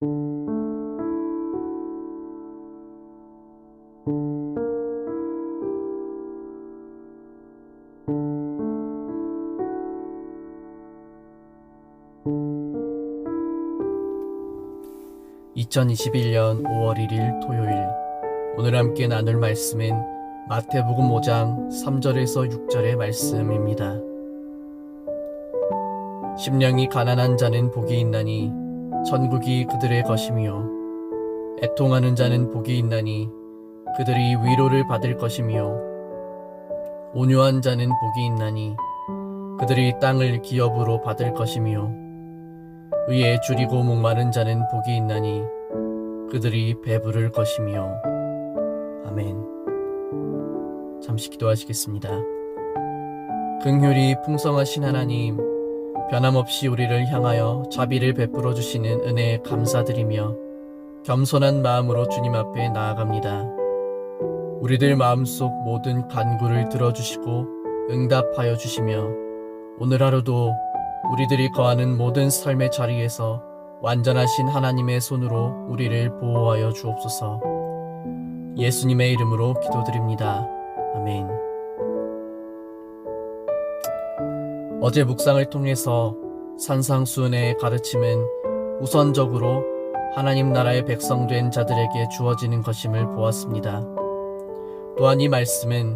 (2021년 5월 1일) 토요일, 오늘 함께 나눌 말씀은 마태복음 5장 3절에서 6절의 말씀입니다. 심령이 가난한 자는 복이 있나니 천국이 그들의 것이며, 애통하는 자는 복이 있나니 그들이 위로를 받을 것이며, 온유한 자는 복이 있나니 그들이 땅을 기업으로 받을 것이며, 의에 줄이고 목마른 자는 복이 있나니 그들이 배부를 것이며. 아멘. 잠시 기도하시겠습니다. 긍휼이 풍성하신 하나님, 변함없이 우리를 향하여 자비를 베풀어 주시는 은혜에 감사드리며 겸손한 마음으로 주님 앞에 나아갑니다. 우리들 마음속 모든 간구를 들어주시고 응답하여 주시며, 오늘 하루도 우리들이 거하는 모든 삶의 자리에서 완전하신 하나님의 손으로 우리를 보호하여 주옵소서. 예수님의 이름으로 기도드립니다. 아멘. 어제 묵상을 통해서 산상수훈의 가르침은 우선적으로 하나님 나라의 백성된 자들에게 주어지는 것임을 보았습니다. 또한 이 말씀은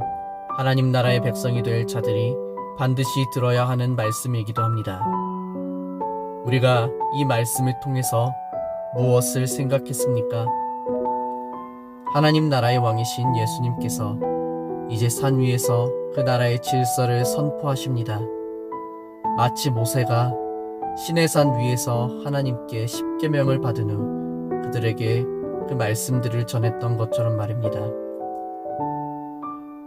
하나님 나라의 백성이 될 자들이 반드시 들어야 하는 말씀이기도 합니다. 우리가 이 말씀을 통해서 무엇을 생각했습니까? 하나님 나라의 왕이신 예수님께서 이제 산 위에서 그 나라의 질서를 선포하십니다. 마치 모세가 시내산 위에서 하나님께 십계명을 받은 후 그들에게 그 말씀들을 전했던 것처럼 말입니다.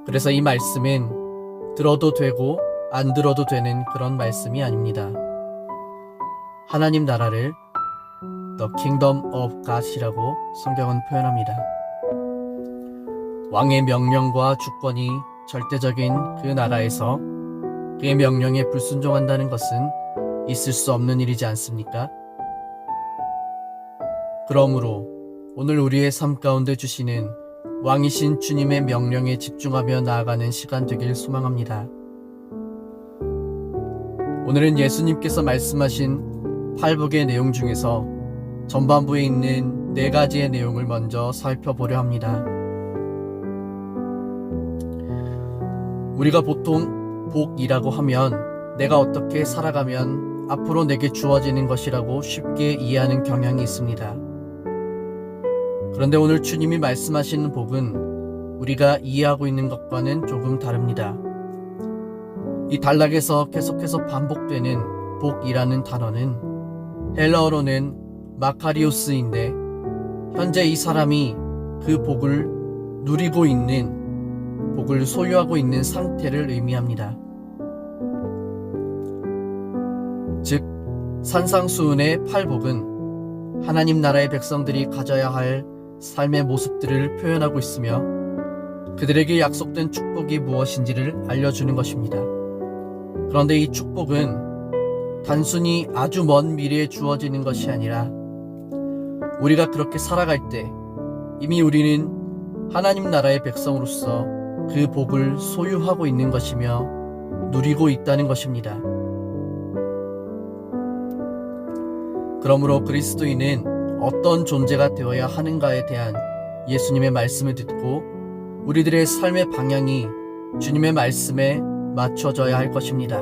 그래서 이 말씀은 들어도 되고 안 들어도 되는 그런 말씀이 아닙니다. 하나님 나라를 The Kingdom of God이라고 성경은 표현합니다. 왕의 명령과 주권이 절대적인 그 나라에서 그의 명령에 불순종한다는 것은 있을 수 없는 일이지 않습니까? 그러므로 오늘 우리의 삶 가운데 주시는 왕이신 주님의 명령에 집중하며 나아가는 시간 되길 소망합니다. 오늘은 예수님께서 말씀하신 팔복의 내용 중에서 전반부에 있는 4가지의 내용을 먼저 살펴보려 합니다. 우리가 보통 복이라고 하면 내가 어떻게 살아가면 앞으로 내게 주어지는 것이라고 쉽게 이해하는 경향이 있습니다. 그런데 오늘 주님이 말씀하시는 복은 우리가 이해하고 있는 것과는 조금 다릅니다. 이 단락에서 계속해서 반복되는 복이라는 단어는 헬라어로는 마카리오스인데, 현재 이 사람이 그 복을 누리고 있는, 복을 소유하고 있는 상태를 의미합니다. 즉, 산상수훈의 팔복은 하나님 나라의 백성들이 가져야 할 삶의 모습들을 표현하고 있으며, 그들에게 약속된 축복이 무엇인지를 알려주는 것입니다. 그런데 이 축복은 단순히 아주 먼 미래에 주어지는 것이 아니라 우리가 그렇게 살아갈 때 이미 우리는 하나님 나라의 백성으로서 그 복을 소유하고 있는 것이며 누리고 있다는 것입니다. 그러므로 그리스도인은 어떤 존재가 되어야 하는가에 대한 예수님의 말씀을 듣고 우리들의 삶의 방향이 주님의 말씀에 맞춰져야 할 것입니다.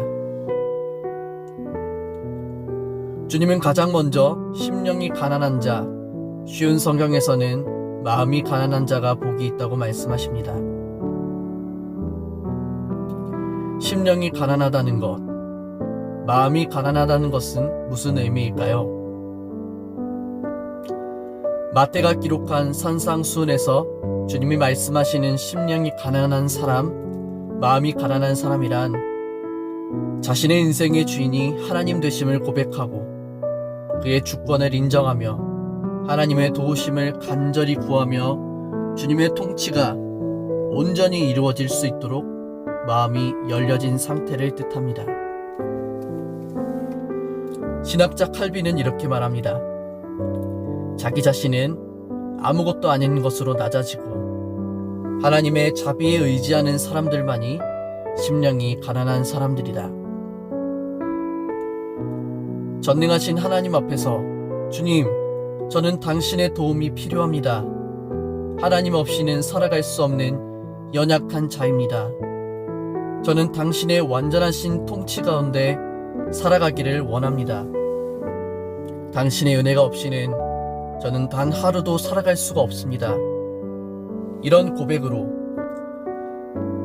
주님은 가장 먼저 심령이 가난한 자, 쉬운 성경에서는 마음이 가난한 자가 복이 있다고 말씀하십니다. 심령이 가난하다는 것, 마음이 가난하다는 것은 무슨 의미일까요? 마태가 기록한 산상수훈에서 주님이 말씀하시는 심령이 가난한 사람, 마음이 가난한 사람이란 자신의 인생의 주인이 하나님 되심을 고백하고 그의 주권을 인정하며 하나님의 도우심을 간절히 구하며 주님의 통치가 온전히 이루어질 수 있도록 마음이 열려진 상태를 뜻합니다. 신학자 칼빈은 이렇게 말합니다. 자기 자신은 아무것도 아닌 것으로 낮아지고 하나님의 자비에 의지하는 사람들만이 심령이 가난한 사람들이다. 전능하신 하나님 앞에서 주님, 저는 당신의 도움이 필요합니다. 하나님 없이는 살아갈 수 없는 연약한 자입니다. 저는 당신의 완전하신 통치 가운데 살아가기를 원합니다. 당신의 은혜가 없이는 저는 단 하루도 살아갈 수가 없습니다. 이런 고백으로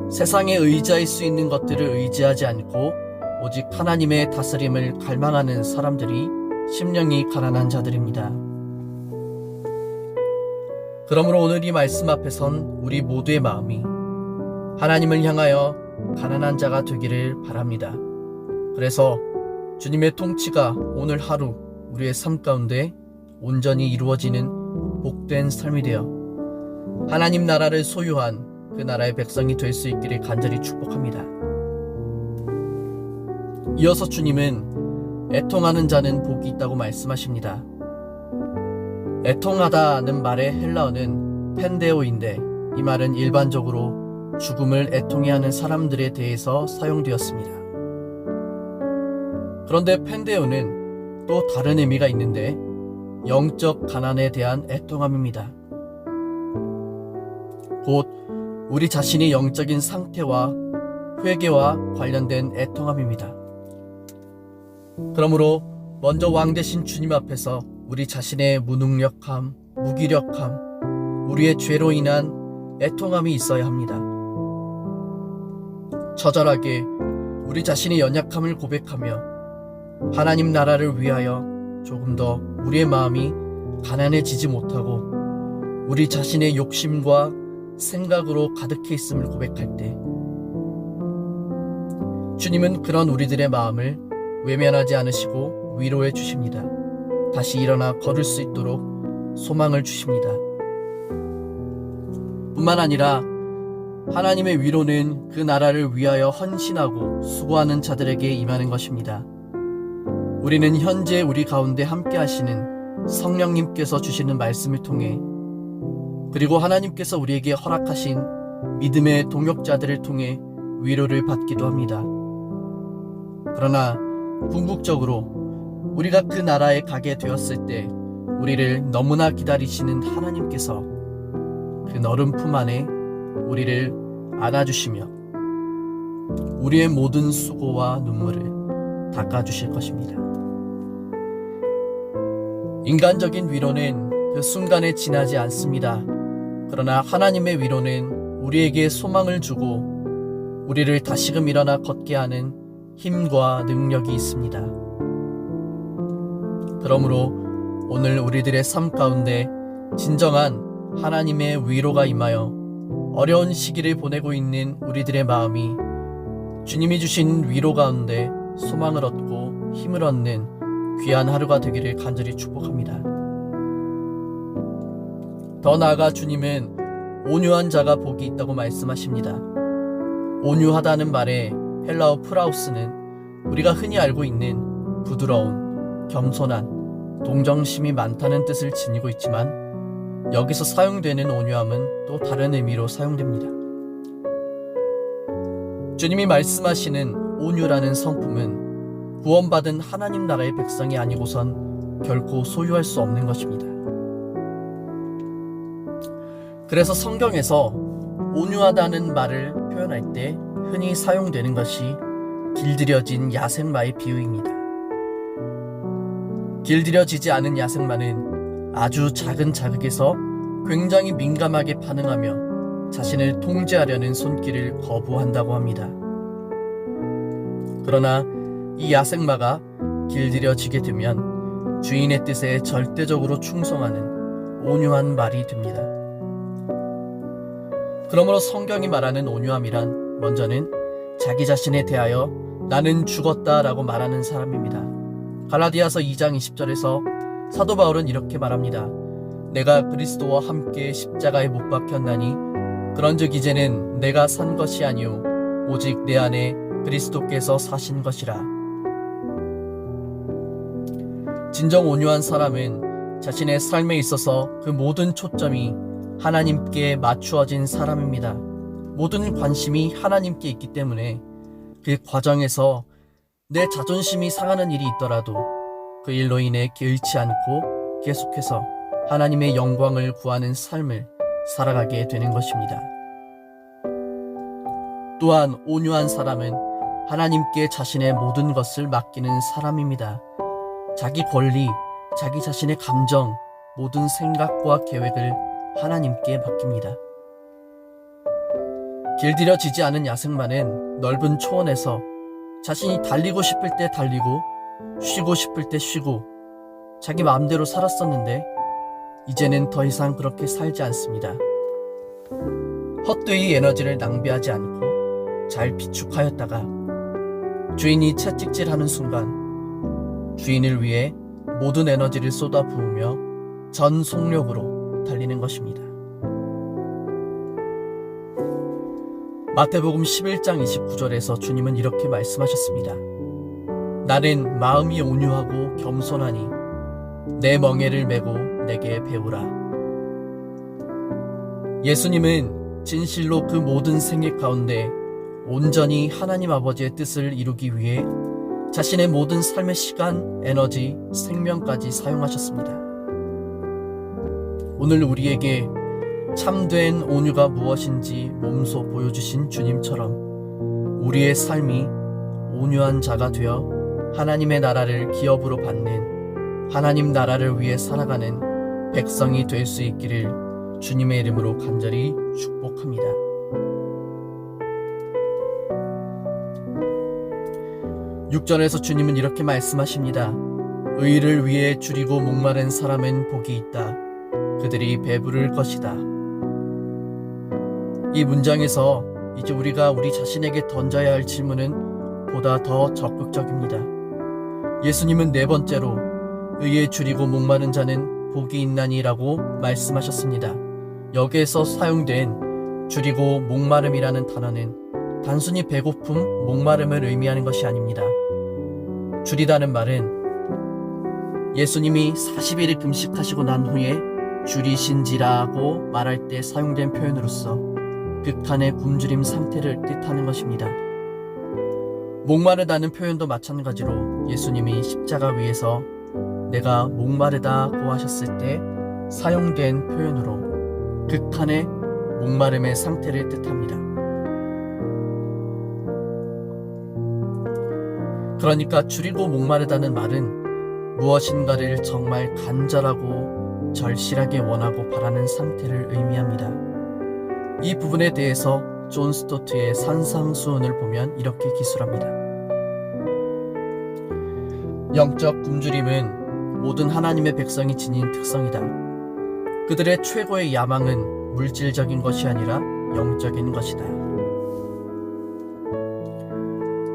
세상에 의지할 수 있는 것들을 의지하지 않고 오직 하나님의 다스림을 갈망하는 사람들이 심령이 가난한 자들입니다. 그러므로 오늘 이 말씀 앞에 선 우리 모두의 마음이 하나님을 향하여 가난한 자가 되기를 바랍니다. 그래서 주님의 통치가 오늘 하루 우리의 삶 가운데 온전히 이루어지는 복된 삶이 되어 하나님 나라를 소유한 그 나라의 백성이 될 수 있기를 간절히 축복합니다. 이어서 주님은 애통하는 자는 복이 있다고 말씀하십니다. 애통하다는 말의 헬라어는 펜데오인데 이 말은 일반적으로 죽음을 애통해하는 사람들에 대해서 사용되었습니다. 그런데 펜데오는 또 다른 의미가 있는데 영적 가난에 대한 애통함입니다. 곧 우리 자신의 영적인 상태와 회개와 관련된 애통함입니다. 그러므로 먼저 왕 되신 주님 앞에서 우리 자신의 무능력함, 무기력함, 우리의 죄로 인한 애통함이 있어야 합니다. 처절하게 우리 자신의 연약함을 고백하며 하나님 나라를 위하여 조금 더 우리의 마음이 가난해지지 못하고 우리 자신의 욕심과 생각으로 가득해 있음을 고백할 때 주님은 그런 우리들의 마음을 외면하지 않으시고 위로해 주십니다. 다시 일어나 걸을 수 있도록 소망을 주십니다. 뿐만 아니라 하나님의 위로는 그 나라를 위하여 헌신하고 수고하는 자들에게 임하는 것입니다. 우리는 현재 우리 가운데 함께 하시는 성령님께서 주시는 말씀을 통해 그리고 하나님께서 우리에게 허락하신 믿음의 동역자들을 통해 위로를 받기도 합니다. 그러나 궁극적으로 우리가 그 나라에 가게 되었을 때 우리를 너무나 기다리시는 하나님께서 그 너른 품 안에 우리를 안아주시며 우리의 모든 수고와 눈물을 닦아주실 것입니다. 인간적인 위로는 그 순간에 지나지 않습니다. 그러나 하나님의 위로는 우리에게 소망을 주고 우리를 다시금 일어나 걷게 하는 힘과 능력이 있습니다. 그러므로 오늘 우리들의 삶 가운데 진정한 하나님의 위로가 임하여 어려운 시기를 보내고 있는 우리들의 마음이 주님이 주신 위로 가운데 소망을 얻고 힘을 얻는 귀한 하루가 되기를 간절히 축복합니다. 더 나아가 주님은 온유한 자가 복이 있다고 말씀하십니다. 온유하다는 말의 헬라어 프라우스는 우리가 흔히 알고 있는 부드러운, 겸손한, 동정심이 많다는 뜻을 지니고 있지만 여기서 사용되는 온유함은 또 다른 의미로 사용됩니다. 주님이 말씀하시는 온유라는 성품은 구원받은 하나님 나라의 백성이 아니고선 결코 소유할 수 없는 것입니다. 그래서 성경에서 온유하다는 말을 표현할 때 흔히 사용되는 것이 길들여진 야생마의 비유입니다. 길들여지지 않은 야생마는 아주 작은 자극에서 굉장히 민감하게 반응하며 자신을 통제하려는 손길을 거부한다고 합니다. 그러나 이 야생마가 길들여지게 되면 주인의 뜻에 절대적으로 충성하는 온유한 말이 됩니다. 그러므로 성경이 말하는 온유함이란 먼저는 자기 자신에 대하여 나는 죽었다 라고 말하는 사람입니다. 갈라디아서 2장 20절에서 사도 바울은 이렇게 말합니다. 내가 그리스도와 함께 십자가에 못 박혔나니 그런즉 이제는 내가 산 것이 아니오 오직 내 안에 그리스도께서 사신 것이라. 진정 온유한 사람은 자신의 삶에 있어서 그 모든 초점이 하나님께 맞추어진 사람입니다. 모든 관심이 하나님께 있기 때문에 그 과정에서 내 자존심이 상하는 일이 있더라도 그 일로 인해 게을치 않고 계속해서 하나님의 영광을 구하는 삶을 살아가게 되는 것입니다. 또한 온유한 사람은 하나님께 자신의 모든 것을 맡기는 사람입니다. 자기 권리, 자기 자신의 감정, 모든 생각과 계획을 하나님께 맡깁니다. 길들여지지 않은 야생마는 넓은 초원에서 자신이 달리고 싶을 때 달리고 쉬고 싶을 때 쉬고 자기 마음대로 살았었는데 이제는 더 이상 그렇게 살지 않습니다. 헛되이 에너지를 낭비하지 않고 잘 비축하였다가 주인이 채찍질하는 순간 주인을 위해 모든 에너지를 쏟아부으며 전 속력으로 달리는 것입니다. 마태복음 11장 29절에서 주님은 이렇게 말씀하셨습니다. 나는 마음이 온유하고 겸손하니 내 멍에를 메고 내게 배우라. 예수님은 진실로 그 모든 생애 가운데 온전히 하나님 아버지의 뜻을 이루기 위해 자신의 모든 삶의 시간, 에너지, 생명까지 사용하셨습니다. 오늘 우리에게 참된 온유가 무엇인지 몸소 보여주신 주님처럼 우리의 삶이 온유한 자가 되어 하나님의 나라를 기업으로 받는 하나님 나라를 위해 살아가는 백성이 될 수 있기를 주님의 이름으로 간절히 축복합니다. 6절에서 주님은 이렇게 말씀하십니다. 의를 위해 줄이고 목마른 사람은 복이 있다. 그들이 배부를 것이다. 이 문장에서 이제 우리가 우리 자신에게 던져야 할 질문은 보다 더 적극적입니다. 예수님은 네 번째로 의에 줄이고 목마른 자는 복이 있나니라고 말씀하셨습니다. 여기에서 사용된 줄이고 목마름이라는 단어는 단순히 배고픔, 목마름을 의미하는 것이 아닙니다. 줄이다는 말은 예수님이 40일을 금식하시고 난 후에 줄이신지라고 말할 때 사용된 표현으로서 극한의 굶주림 상태를 뜻하는 것입니다. 목마르다는 표현도 마찬가지로 예수님이 십자가 위에서 내가 목마르다고 하셨을 때 사용된 표현으로 극한의 목마름의 상태를 뜻합니다. 그러니까 줄이고 목마르다는 말은 무엇인가를 정말 간절하고 절실하게 원하고 바라는 상태를 의미합니다. 이 부분에 대해서 존 스토트의 산상수훈을 보면 이렇게 기술합니다. 영적 굶주림은 모든 하나님의 백성이 지닌 특성이다. 그들의 최고의 야망은 물질적인 것이 아니라 영적인 것이다.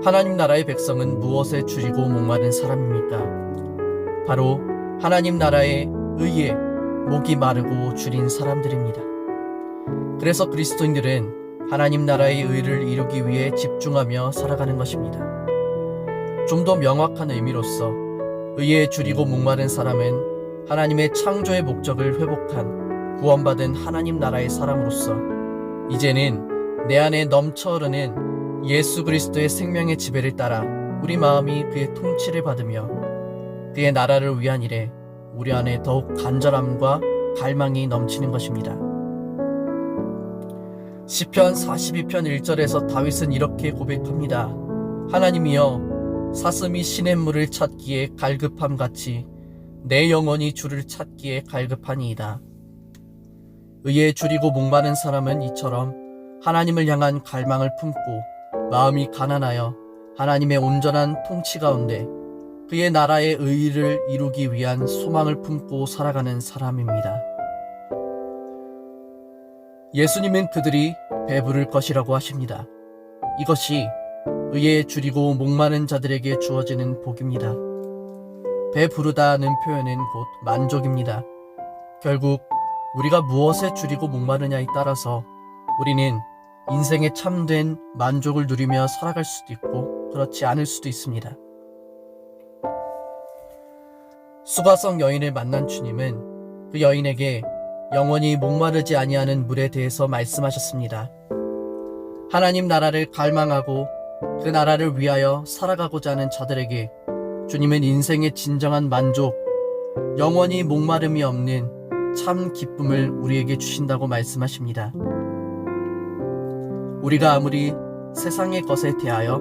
하나님 나라의 백성은 무엇에 줄이고 목마른 사람입니까? 바로 하나님 나라의 의에 목이 마르고 줄인 사람들입니다. 그래서 그리스도인들은 하나님 나라의 의를 이루기 위해 집중하며 살아가는 것입니다. 좀 더 명확한 의미로서 의에 줄이고 목마른 사람은 하나님의 창조의 목적을 회복한 구원받은 하나님 나라의 사람으로서 이제는 내 안에 넘쳐 흐르는 예수 그리스도의 생명의 지배를 따라 우리 마음이 그의 통치를 받으며 그의 나라를 위한 일에 우리 안에 더욱 간절함과 갈망이 넘치는 것입니다. 시편 42편 1절에서 다윗은 이렇게 고백합니다. 하나님이여 사슴이 시냇물을 찾기에 갈급함같이 내 영혼이 주를 찾기에 갈급하니이다. 의에 줄이고 목마른 사람은 이처럼 하나님을 향한 갈망을 품고 마음이 가난하여 하나님의 온전한 통치 가운데 그의 나라의 의의를 이루기 위한 소망을 품고 살아가는 사람입니다. 예수님은 그들이 배부를 것이라고 하십니다. 이것이 의에 줄이고 목마른 자들에게 주어지는 복입니다. 배부르다는 표현은 곧 만족입니다. 결국 우리가 무엇에 줄이고 목마르냐에 따라서 우리는 인생의 참된 만족을 누리며 살아갈 수도 있고 그렇지 않을 수도 있습니다. 수가성 여인을 만난 주님은 그 여인에게 영원히 목마르지 아니하는 물에 대해서 말씀하셨습니다. 하나님 나라를 갈망하고 그 나라를 위하여 살아가고자 하는 자들에게 주님은 인생의 진정한 만족, 영원히 목마름이 없는 참 기쁨을 우리에게 주신다고 말씀하십니다. 우리가 아무리 세상의 것에 대하여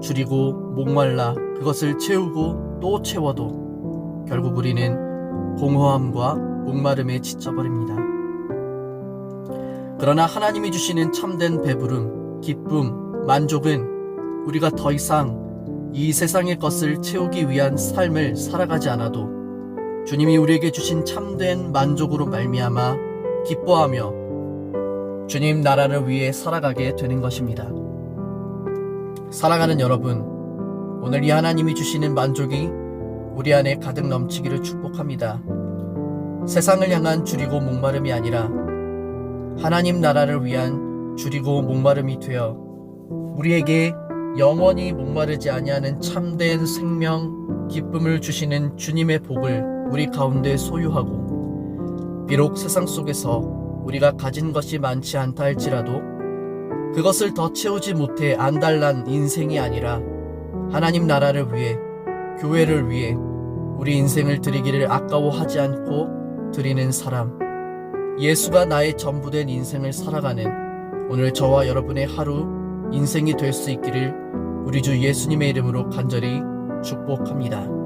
줄이고 목말라 그것을 채우고 또 채워도 결국 우리는 공허함과 목마름에 지쳐버립니다. 그러나 하나님이 주시는 참된 배부름, 기쁨, 만족은 우리가 더 이상 이 세상의 것을 채우기 위한 삶을 살아가지 않아도 주님이 우리에게 주신 참된 만족으로 말미암아 기뻐하며 주님 나라를 위해 살아가게 되는 것입니다. 사랑하는 여러분, 오늘 이 하나님이 주시는 만족이 우리 안에 가득 넘치기를 축복합니다. 세상을 향한 줄이고 목마름이 아니라 하나님 나라를 위한 줄이고 목마름이 되어 우리에게 영원히 목마르지 아니하는 참된 생명, 기쁨을 주시는 주님의 복을 우리 가운데 소유하고 비록 세상 속에서 우리가 가진 것이 많지 않다 할지라도 그것을 더 채우지 못해 안달난 인생이 아니라 하나님 나라를 위해, 교회를 위해 우리 인생을 드리기를 아까워하지 않고 드리는 사람, 예수가 나의 전부된 인생을 살아가는 오늘 저와 여러분의 하루 인생이 될 수 있기를 우리 주 예수님의 이름으로 간절히 축복합니다.